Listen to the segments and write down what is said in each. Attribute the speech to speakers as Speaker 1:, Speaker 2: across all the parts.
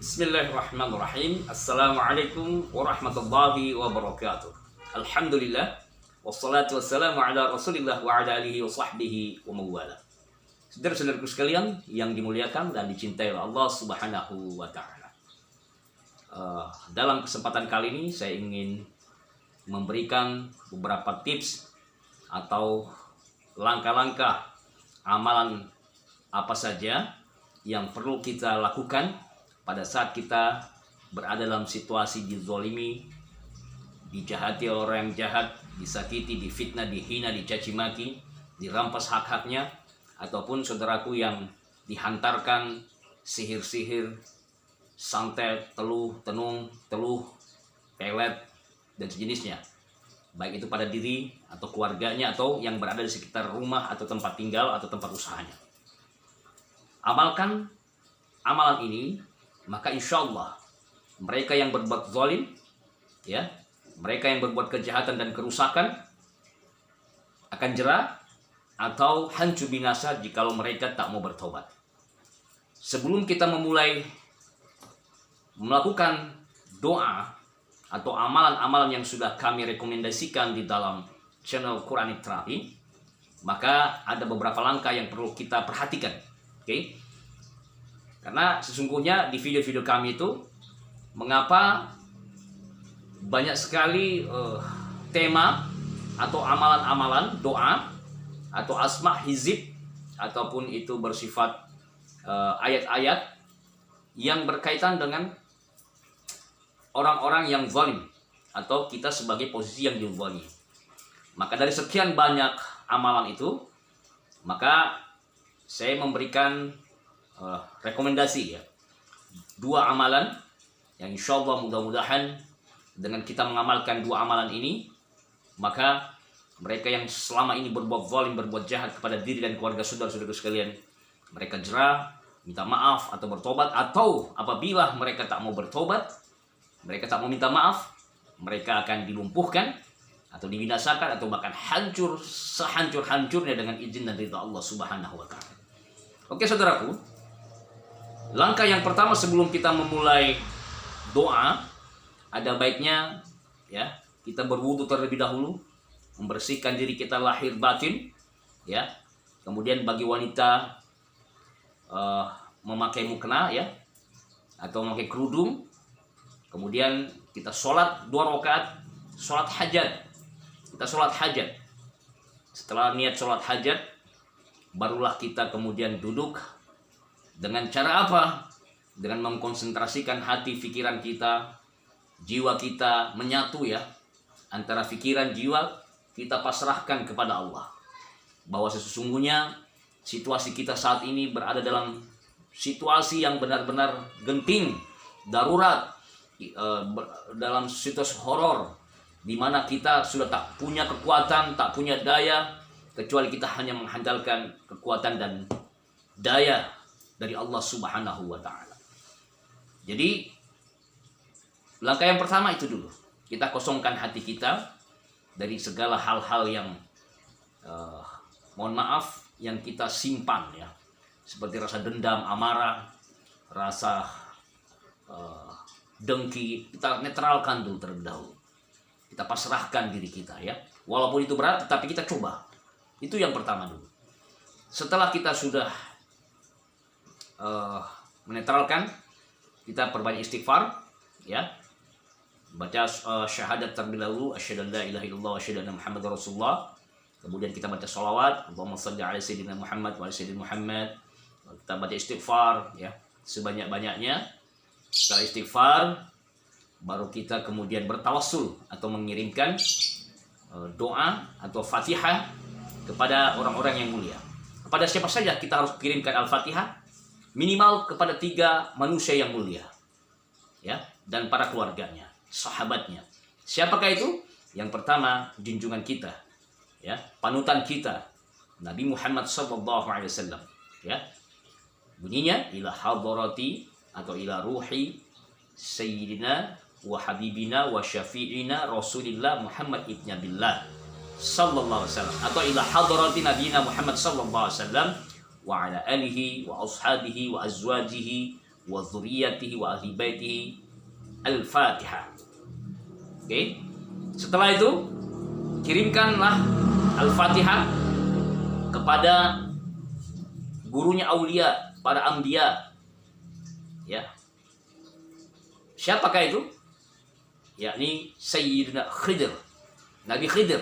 Speaker 1: Bismillahirrahmanirrahim. Assalamualaikum warahmatullahi wabarakatuh. Alhamdulillah. Wassalatu wassalamu ala rasulillah wa ala alihi wa sahbihi wa mawala. Saudara-saudaraku sekalian yang dimuliakan dan dicintai oleh Allah subhanahu wa ta'ala. Dalam kesempatan kali ini saya ingin memberikan beberapa tips atau langkah-langkah amalan apa saja yang perlu kita lakukan pada saat kita berada dalam situasi dizolimi, dijahati oleh orang yang jahat, disakiti, difitnah, dihina, dicaci maki, dirampas hak-haknya, ataupun saudaraku yang dihantarkan sihir-sihir, santet, teluh, tenung, pelet, dan sejenisnya. Baik itu pada diri atau keluarganya atau yang berada di sekitar rumah atau tempat tinggal atau tempat usahanya. Amalkan amalan ini, maka insya Allah mereka yang berbuat zalim, ya, mereka yang berbuat kejahatan dan kerusakan akan jera atau hancur binasa jikalau mereka tak mau bertobat. Sebelum kita memulai melakukan doa atau amalan-amalan yang sudah kami rekomendasikan di dalam channel Quranic Therapy, maka ada beberapa langkah yang perlu kita perhatikan. Oke? Karena sesungguhnya di video-video kami itu mengapa banyak sekali tema atau amalan-amalan doa atau asma hizib ataupun itu bersifat ayat-ayat yang berkaitan dengan orang-orang yang zalim atau kita sebagai posisi yang dizalimi. Maka dari sekian banyak amalan itu, maka saya memberikan rekomendasi ya, 2 amalan yang insya Allah mudah-mudahan dengan kita mengamalkan 2 amalan ini, maka mereka yang selama ini berbuat zalim, berbuat jahat kepada diri dan keluarga saudara-saudara sekalian, mereka jera, minta maaf atau bertobat, atau apabila mereka tak mau bertobat, mereka tak mau minta maaf, mereka akan dilumpuhkan atau dibinasakan atau bahkan hancur sehancur-hancurnya dengan izin dan ridha Allah Subhanahu wa taala. Oke saudaraku, langkah yang pertama sebelum kita memulai doa, ada baiknya ya kita berwudu terlebih dahulu, membersihkan diri kita lahir batin, ya. Kemudian bagi wanita memakai mukena ya atau memakai kerudung. Kemudian kita sholat 2 rakaat, sholat hajat. Kita sholat hajat. Setelah niat sholat hajat, barulah kita kemudian duduk. Dengan cara apa? Dengan mengkonsentrasikan hati, pikiran kita, jiwa kita menyatu ya. Antara pikiran, jiwa kita pasrahkan kepada Allah. Bahwa sesungguhnya situasi kita saat ini berada dalam situasi yang benar-benar genting, darurat, dalam situasi horor, di mana kita sudah tak punya kekuatan, tak punya daya, kecuali kita hanya mengandalkan kekuatan dan daya dari Allah Subhanahu wa ta'ala. Jadi langkah yang pertama itu dulu, kita kosongkan hati kita dari segala hal-hal yang mohon maaf yang kita simpan ya, seperti rasa dendam, amarah, rasa dengki. Kita netralkan dulu terlebih dahulu, kita pasrahkan diri kita ya, walaupun itu berat tapi kita coba. Itu yang pertama dulu. Setelah kita sudah menetralkan, kita perbanyak istighfar ya, baca syahadat terlebih dahulu, asyhadu an la ilaha illallah wa asyhadu anna muhammadar rasulullah. Kemudian kita baca sholawat, Allahumma shalli ala sayyidina Muhammad wa ala sayyidina Muhammad. Kita baca istighfar ya sebanyak-banyaknya. Setelah istighfar, baru kita kemudian bertawassul atau mengirimkan doa atau fatihah kepada orang-orang yang mulia. Kepada siapa saja kita harus kirimkan al-fatihah? Minimal kepada 3 manusia yang mulia ya, dan para keluarganya, sahabatnya. Siapakah itu? Yang pertama, junjungan kita ya, panutan kita, Nabi Muhammad SAW ya. Bunyinya ila hadarati atau ila ruhi sayyidina wa habibina wa syafi'ina Rasulillah Muhammad ibn Abdullah sallallahu alaihi wasallam, atau ila hadarati nabiyina Muhammad sallallahu alaihi wasallam wa ala alihi wa ashabihi wa azwajihi wa dzurriyyatihi wa ahli baitihi. Al-Fatihah. Oke. Setelah itu kirimkanlah Al-Fatihah kepada gurunya aulia, para anbiya. Ya. Siapakah itu? Yakni Sayyidina Khidir, Nabi Khidir.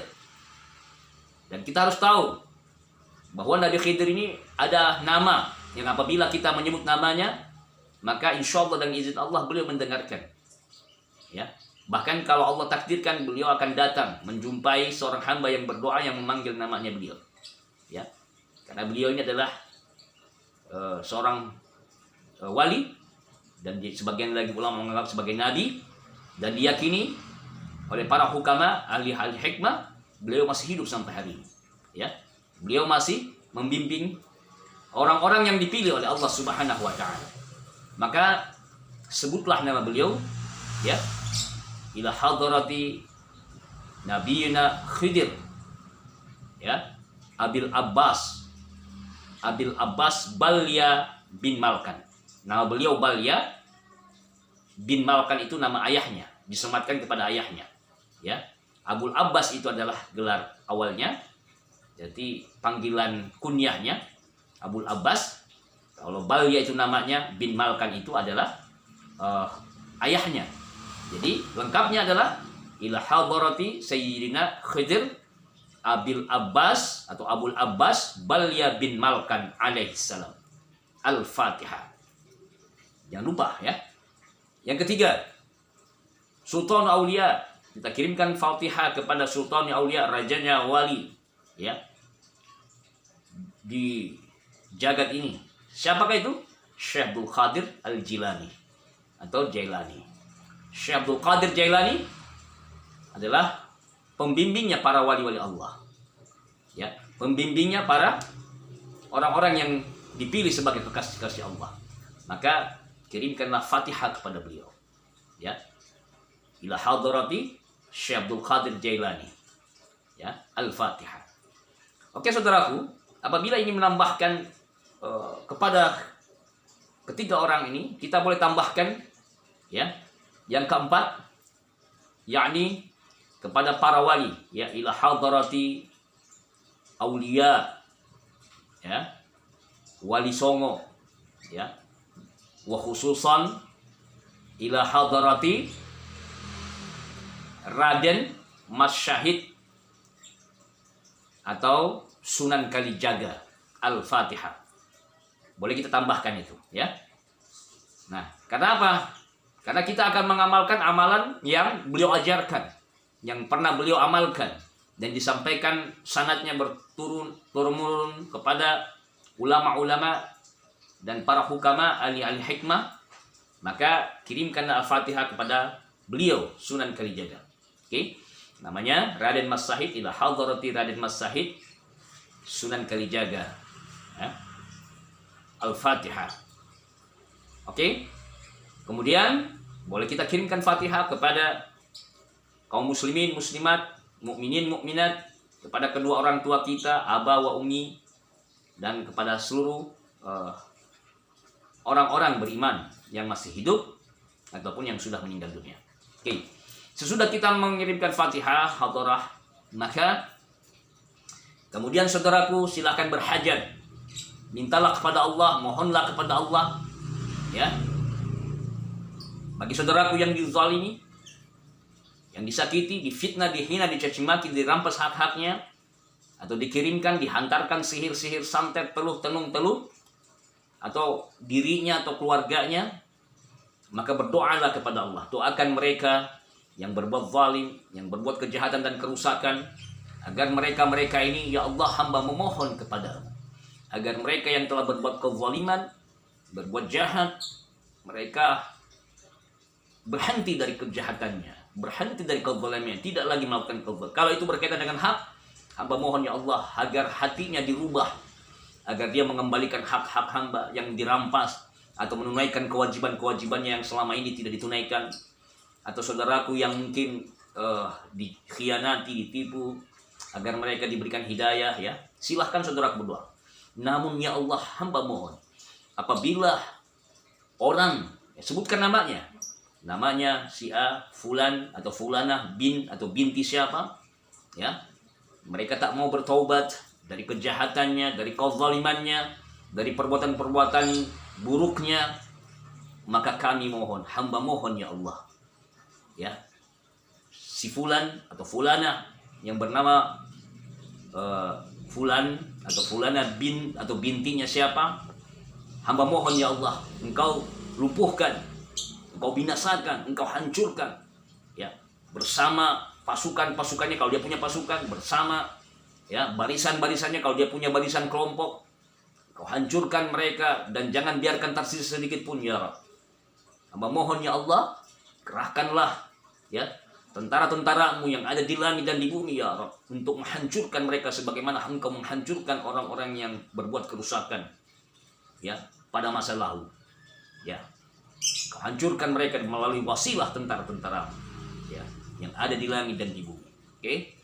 Speaker 1: Dan kita harus tahu bahwa Nabi Khidir ini ada nama yang apabila kita menyebut namanya, maka insya Allah dan izin Allah beliau mendengarkan. Ya. Bahkan kalau Allah takdirkan, beliau akan datang menjumpai seorang hamba yang berdoa yang memanggil namanya beliau. Ya. Karena beliau ini adalah seorang wali, dan sebagian lagi ulama menganggap sebagai nabi, dan diyakini oleh para hukama, ahli-ahli hikmah, beliau masih hidup sampai hari ini. Ya. Beliau masih membimbing orang-orang yang dipilih oleh Allah Subhanahu wa taala. Maka sebutlah nama beliau, ya, ila hadrati nabiyina Khidir, ya, Abil Abbas Balya bin Malkan. Nama beliau Balya bin Malkan itu nama ayahnya, disematkan kepada ayahnya. Ya, Abul Abbas itu adalah gelar awalnya, jadi panggilan kunyahnya Abul Abbas. Kalau Balya itu namanya, bin Malkan itu adalah ayahnya. Jadi lengkapnya adalah ila hadarati Sayyidina Khidir Abil Abbas atau Abul Abbas Balya bin Malkan alaihissalam. Al-Fatihah. Jangan lupa ya. Yang ketiga, Sultan Aulia. Kita kirimkan Fatihah kepada Sultan Aulia, rajanya wali, ya, di jagat ini. Siapakah itu? Syekh Abdul Qadir Al-Jilani atau Jailani. Syekh Abdul Qadir Jailani adalah pembimbingnya para wali-wali Allah. Ya, pembimbingnya para orang-orang yang dipilih sebagai kekasih-kekasih Allah. Maka kirimkanlah Fatihah kepada beliau. Ya. Ila hadrati Syekh Abdul Qadir Jailani. Ya, Al-Fatihah. Oke, saudaraku, apabila ini menambahkan kepada ketiga orang ini, kita boleh tambahkan, ya, yang keempat, yakni kepada para wali, ya, ila hadrati aulia, ya, wali songo, ya, wa khususan ila hadrati Raden Mas Syahid atau Sunan Kalijaga. Al-Fatihah. Boleh kita tambahkan itu, ya. Nah, karena apa? Karena kita akan mengamalkan amalan yang beliau ajarkan, yang pernah beliau amalkan, dan disampaikan sanadnya berturun-turun kepada ulama-ulama dan para hukama, ahli-ahli hikmah. Maka kirimkanlah Al-Fatihah kepada beliau, Sunan Kalijaga. Oke, namanya Raden Mas Syahid, ila hadrati Raden Mas Syahid Sunan Kalijaga. Ya. Al-Fatihah. Oke. Kemudian boleh kita kirimkan Fatihah kepada kaum muslimin, muslimat, mukminin, mukminat, kepada kedua orang tua kita, aba wa umi, dan kepada seluruh orang-orang beriman yang masih hidup ataupun yang sudah meninggal dunia. Oke. Sesudah kita mengirimkan Fatihah, hadarah, maka kemudian saudaraku silakan berhajat. Mintalah kepada Allah, mohonlah kepada Allah, ya. Bagi saudaraku yang dizalimi, yang disakiti, difitnah, dihina, dicaci maki, dirampas hak-haknya, atau dikirimkan, dihantarkan sihir-sihir, santet, teluh, tenung, teluh, atau dirinya atau keluarganya, maka berdoalah kepada Allah. Doakan mereka yang berbuat zalim, yang berbuat kejahatan dan kerusakan, agar mereka ini, ya Allah, hamba memohon kepadamu, agar mereka yang telah berbuat kezaliman, berbuat jahat, mereka berhenti dari kejahatannya, berhenti dari kezalimannya, tidak lagi melakukan kezaliman. Kalau itu berkaitan dengan hak, hamba mohon ya Allah agar hatinya dirubah, agar dia mengembalikan hak-hak hamba yang dirampas, atau menunaikan kewajiban-kewajibannya yang selama ini tidak ditunaikan. Atau saudaraku yang mungkin dikhianati, ditipu, agar mereka diberikan hidayah, ya. Silahkan saudaraku berdoa. Namun ya Allah, hamba mohon, apabila orang, ya, sebutkan namanya. Namanya si A, fulan atau fulanah, bin atau binti siapa, ya. Mereka tak mau bertaubat dari kejahatannya, dari kezalimannya, dari perbuatan-perbuatan buruknya, maka kami mohon, hamba mohon ya Allah, ya, si fulan atau fulanah yang bernama fulan atau fulana bin atau bintinya siapa, hamba mohon ya Allah, engkau lumpuhkan, engkau binasakan, engkau hancurkan, ya, bersama pasukan-pasukannya kalau dia punya pasukan, bersama, ya, barisan-barisannya kalau dia punya barisan kelompok, engkau hancurkan mereka dan jangan biarkan tersisa sedikit pun ya Rabb. Hamba mohon ya Allah, kerahkanlah, ya, tentara-tentaramu yang ada di langit dan di bumi ya Rabb, untuk menghancurkan mereka sebagaimana engkau menghancurkan orang-orang yang berbuat kerusakan, ya, pada masa lalu, ya. Kau hancurkan mereka melalui wasilah tentara-tentara, ya, yang ada di langit dan di bumi. Oke.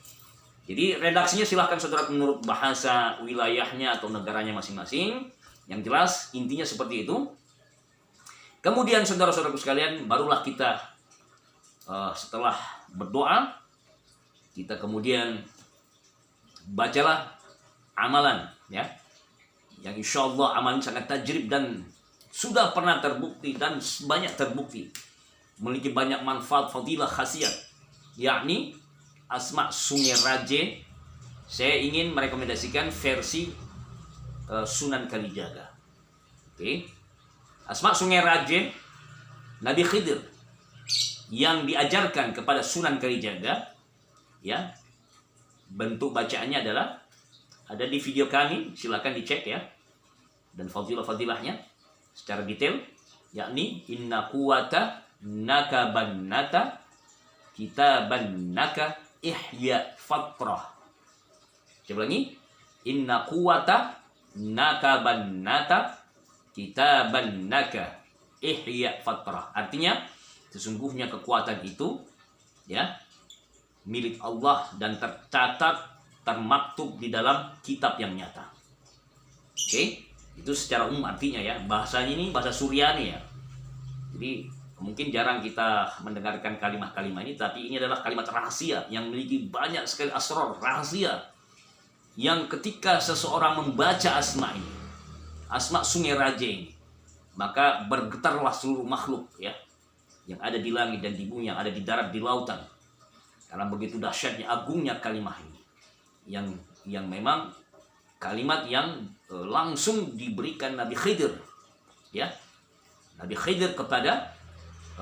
Speaker 1: Jadi redaksinya silahkan saudara menurut bahasa wilayahnya atau negaranya masing-masing. Yang jelas intinya seperti itu. Kemudian saudara-saudaraku sekalian, barulah kita setelah berdoa, kita kemudian bacalah amalan, ya, yang insya Allah amalan sangat tajrib dan sudah pernah terbukti dan banyak terbukti memiliki banyak manfaat, fadilah, khasiat, yakni Asma Sungai Raje. Saya ingin merekomendasikan versi Sunan Kalijaga. Oke. Asma Sungai Raje Nabi Khidir yang diajarkan kepada Sunan Kalijaga, ya. Bentuk bacaannya adalah ada di video kami, silakan dicek ya. Dan fadilah-fadilahnya secara detail, yakni inna quwata nakabannata kitabannaka ihya fatrah. Coba lagi, inna quwata nakabannata kitabannaka ihya fatrah. Artinya sesungguhnya kekuatan itu, ya, milik Allah dan tercatat, termaktub di dalam kitab yang nyata. Oke, itu secara umum artinya ya. Bahasanya ini bahasa Suryani ya. Jadi mungkin jarang kita mendengarkan kalimat-kalimat ini, tapi ini adalah kalimat rahasia yang memiliki banyak sekali asrar, rahasia, yang ketika seseorang membaca asma ini, Asma Sungai Raje ini, maka bergetarlah seluruh makhluk, ya, yang ada di langit dan di bumi, yang ada di darat, di lautan. Karena begitu dahsyatnya, agungnya kalimat ini, yang memang kalimat yang langsung diberikan Nabi Khidir, ya, Nabi Khidir kepada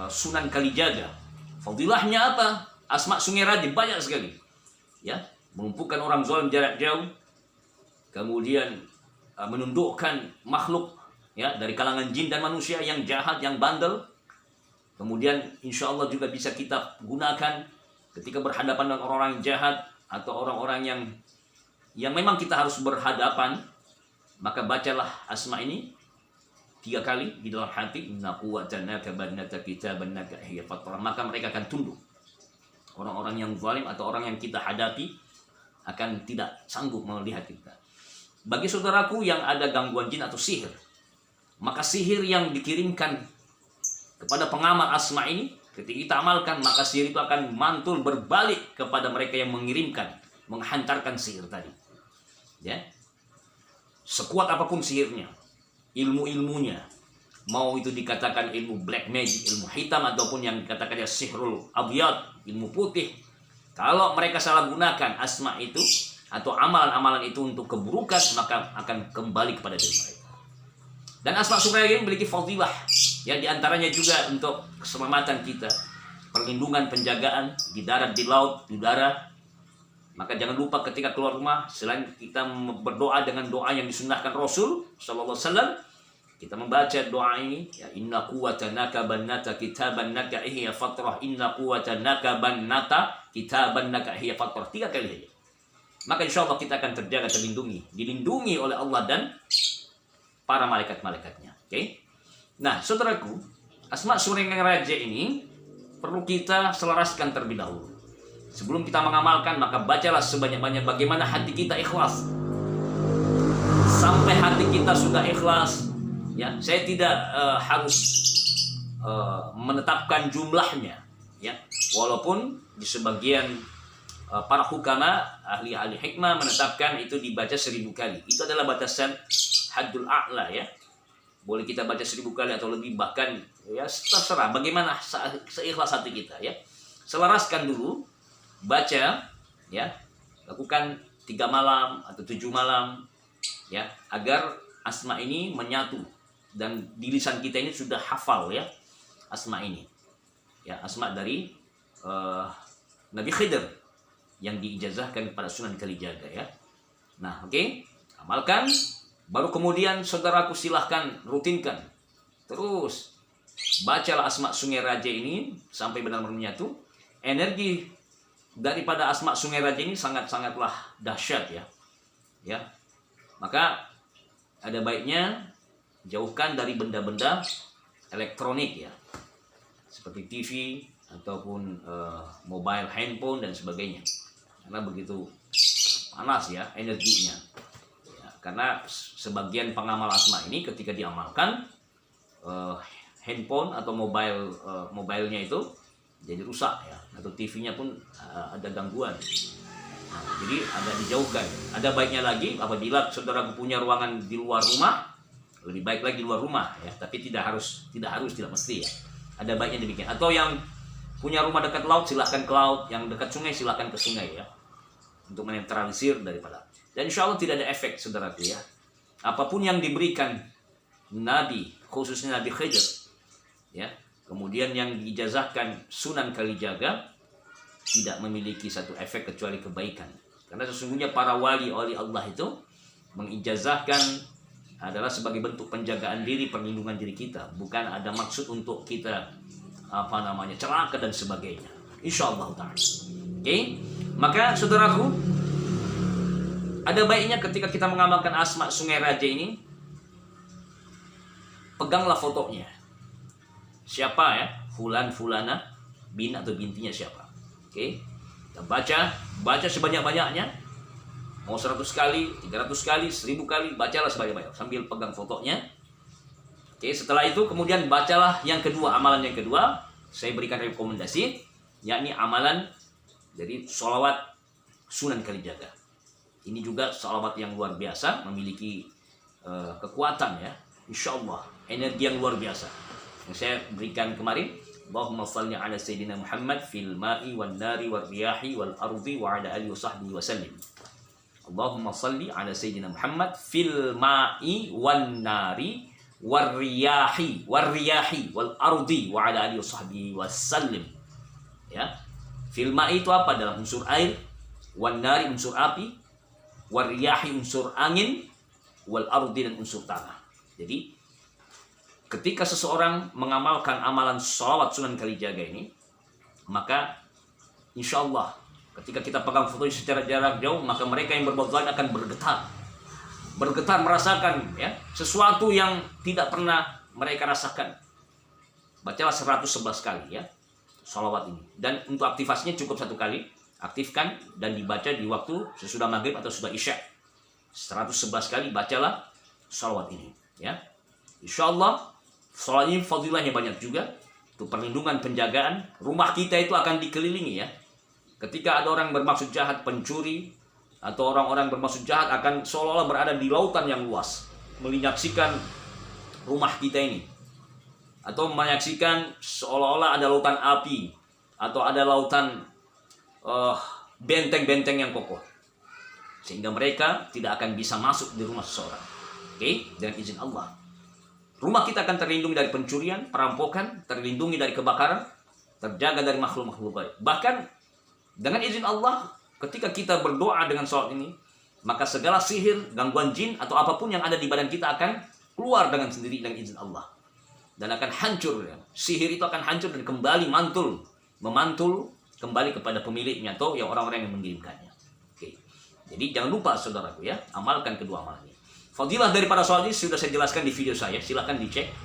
Speaker 1: Sunan Kalijaga. Fadilahnya apa? Asma Sungai Raje banyak sekali, ya, melumpuhkan orang zalim jarak jauh, kemudian menundukkan makhluk, ya, dari kalangan jin dan manusia yang jahat, yang bandel. Kemudian insya Allah juga bisa kita gunakan ketika berhadapan dengan orang-orang jahat atau orang-orang yang memang kita harus berhadapan. Maka bacalah asma ini 3 kali di dalam hati, inna quwwatanaka bannata kitabannaka ihya fatrah. Maka mereka akan tunduk. Orang-orang yang zalim atau orang yang kita hadapi akan tidak sanggup melihat kita. Bagi saudaraku yang ada gangguan jin atau sihir, maka sihir yang dikirimkan kepada pengamal asma ini, ketika kita amalkan, maka sihir itu akan mantul berbalik kepada mereka yang mengirimkan, menghantarkan sihir tadi. Ya, sekuat apapun sihirnya, ilmu-ilmunya, mau itu dikatakan ilmu black magic, ilmu hitam, ataupun yang dikatakan ya sihrul abyad, ilmu putih, kalau mereka salah gunakan asma itu atau amalan-amalan itu untuk keburukan, maka akan kembali kepada diri mereka. Dan asma Sungai ini memiliki fadilah, ya, diantaranya juga untuk keselamatan kita, perlindungan, penjagaan di darat, di laut, di udara. Maka jangan lupa ketika keluar rumah, selain kita berdoa dengan doa yang disunnahkan Rasul sallallahu alaihi wasallam, kita membaca doa ini, ya, inna quwwatanaka bannata kitabannaka ihya fatrah, inna quwwatanaka bannata kitabannaka ihya fatrah, 3 kali saja. Maka insya Allah kita akan terjaga, terlindungi, dilindungi oleh Allah dan para malaikat-malaikatnya. Oke? Nah, saudaraku, Asma Sungai Raje ini perlu kita selaraskan terlebih dahulu. Sebelum kita mengamalkan, maka bacalah sebanyak-banyak bagaimana hati kita ikhlas. Sampai hati kita sudah ikhlas, Ya, saya tidak harus menetapkan jumlahnya, ya. Walaupun di sebagian para hukama, ahli-ahli hikmah menetapkan itu dibaca 1000 kali. Itu adalah batasan haddul a'la, ya. Boleh kita baca 1000 kali atau lebih, bahkan ya terserah bagaimana seikhlas hati kita, ya. Selaraskan dulu baca, ya. Lakukan 3 malam atau 7 malam, ya, agar asma ini menyatu dan di lisan kita ini sudah hafal, ya, asma ini, ya, asma dari Nabi Khidir yang diijazahkan kepada Sunan Kalijaga, ya. Nah, oke. Amalkan. Baru kemudian saudaraku silahkan rutinkan. Terus bacalah asma Sungai Raja ini sampai benar-benar menyatu. Energi daripada asma Sungai Raja ini sangat-sangatlah dahsyat, ya. Ya. Maka ada baiknya jauhkan dari benda-benda elektronik, ya. Seperti TV ataupun mobile handphone dan sebagainya. Karena begitu panas, ya, energinya. Karena sebagian pengamal asma ini ketika diamalkan handphone atau mobilenya itu jadi rusak, ya, atau TV-nya pun ada gangguan. Nah, jadi agak dijauhkan. Ada baiknya lagi apabila saudara punya ruangan di luar rumah, lebih baik lagi di luar rumah, ya, tapi tidak mesti, ya. Ada baiknya demikian. Atau yang punya rumah dekat laut silahkan ke laut, yang dekat sungai silahkan ke sungai, ya, untuk menetralisir daripada. Dan insya Allah tidak ada efek, saudaraku, ya. Apapun yang diberikan Nabi, khususnya Nabi Khidir, ya, kemudian yang diijazahkan Sunan Kalijaga, tidak memiliki satu efek kecuali kebaikan. Karena sesungguhnya para wali Allah itu mengijazahkan adalah sebagai bentuk penjagaan diri, perlindungan diri kita, bukan ada maksud untuk kita celaka dan sebagainya. Insya Allah ta'ala. Oke, maka saudaraku, ada baiknya ketika kita mengamalkan asma Sungai Raja ini, peganglah fotonya. Siapa, ya? Fulan, fulana, bin atau bintinya siapa. Oke. Kita baca sebanyak-banyaknya. Mau 100 kali, 300 kali, 1000 kali, bacalah sebanyak-banyak sambil pegang fotonya. Oke, setelah itu kemudian bacalah yang kedua, amalan yang kedua. Saya berikan rekomendasi, yakni amalan dari sholawat Sunan Kalijaga. Ini juga sholawat yang luar biasa, memiliki kekuatan, ya. Insya Allah, energi yang luar biasa. Yang saya berikan kemarin, Allahumma salli ala Sayyidina Muhammad fil ma'i wal nari wal riyahi wal ardi wa ala alihi wa sahbihi wa sallim. Allahumma salli ala Sayyidina Muhammad fil ma'i wal nari wal riyahi wal ardi wa ala alihi wa sahbihi wa sallim. Ya. Fil ma'i itu apa? Dalam unsur air, wal nari unsur api, wariyahi unsur angin, wal ardi dan unsur tanah. Jadi ketika seseorang mengamalkan amalan sholawat Sunan Kalijaga ini, maka insya Allah ketika kita pegang foto secara jarak jauh, maka mereka yang berbuat zalim akan bergetar merasakan, ya, sesuatu yang tidak pernah mereka rasakan. Bacalah 111 kali, ya, sholawat ini. Dan untuk aktivasinya cukup 1 kali. Aktifkan dan dibaca di waktu sesudah maghrib atau sudah isya. 111 kali bacalah sholawat ini, ya. Insya Allah sholawat ini fadilahnya banyak juga. Untuk perlindungan, penjagaan. Rumah kita itu akan dikelilingi, ya. Ketika ada orang bermaksud jahat, pencuri atau orang-orang bermaksud jahat akan seolah-olah berada di lautan yang luas, menyaksikan rumah kita ini, atau menyaksikan seolah-olah ada lautan api atau ada lautan benteng-benteng yang kokoh, sehingga mereka tidak akan bisa masuk di rumah seseorang. Oke, dengan izin Allah, rumah kita akan terlindungi dari pencurian, perampokan, terlindungi dari kebakaran, terjaga dari makhluk-makhluk baik. Bahkan dengan izin Allah, ketika kita berdoa dengan sholat ini, maka segala sihir, gangguan jin atau apapun yang ada di badan kita akan keluar dengan sendiri dengan izin Allah, dan akan hancur, ya. Sihir itu akan hancur dan kembali memantul kembali kepada pemiliknya atau yang orang-orang yang mengirimkannya. Oke. Jadi jangan lupa saudaraku, ya, amalkan kedua amalan ini. Fadilah daripada sholat ini sudah saya jelaskan di video saya, silahkan dicek,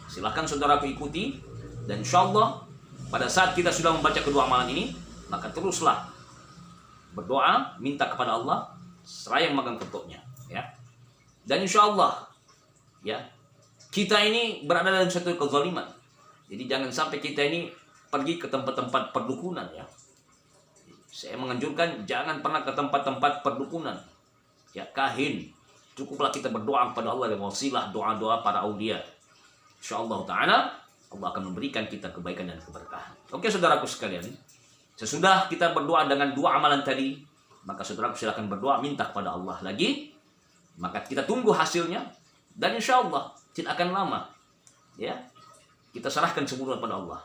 Speaker 1: silahkan saudaraku ikuti, dan insya Allah pada saat kita sudah membaca kedua amalan ini, maka teruslah berdoa, minta kepada Allah, seraya memegang fotonya, ya. Dan insya Allah, ya, Kita ini berada dalam suatu kezaliman. Jadi jangan sampai kita ini pergi ke tempat-tempat perdukunan ya. Saya menganjurkan jangan pernah ke tempat-tempat perdukunan. Ya, kahin. Cukuplah kita berdoa kepada Allah dan wasilah doa-doa para aulia. Insyaallah taala Allah akan memberikan kita kebaikan dan keberkahan. Oke saudaraku sekalian, sesudah kita berdoa dengan dua amalan tadi, maka saudaraku silakan berdoa minta kepada Allah lagi. Maka kita tunggu hasilnya dan insyaallah tidak akan lama. Ya. Kita serahkan semuanya pada Allah.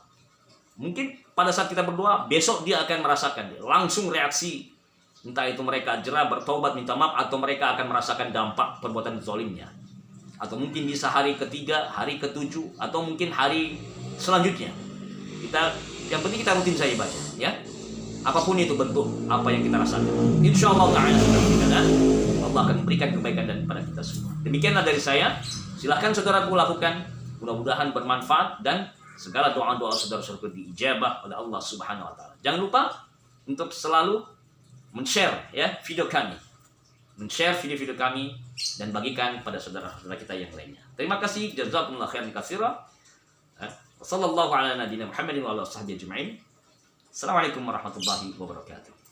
Speaker 1: Mungkin pada saat kita berdoa, besok dia akan merasakan langsung reaksi. Entah itu mereka jerah, bertobat, minta maaf, atau mereka akan merasakan dampak perbuatan zalimnya. Atau mungkin bisa hari ketiga, hari ketujuh, atau mungkin hari selanjutnya. Yang penting kita rutin saja baca, ya. Apapun itu bentuk apa yang kita rasakan. Insyaallah ta'ala Allah akan memberikan kebaikan dan pada kita semua. Demikianlah dari saya. Silahkan saudaraku lakukan. Mudah-mudahan bermanfaat dan segala doa-doa saudara-saudaraku diijabah oleh Allah Subhanahu wa taala. Jangan lupa untuk selalu men-share ya video kami. Men-share video-video kami dan bagikan pada saudara-saudara kita yang lainnya. Terima kasih, jazakumullah khairan katsira. Wassallallahu ala nabiyyina Muhammadin wa ala sahbihi ajma'in. Assalamualaikum warahmatullahi wabarakatuh.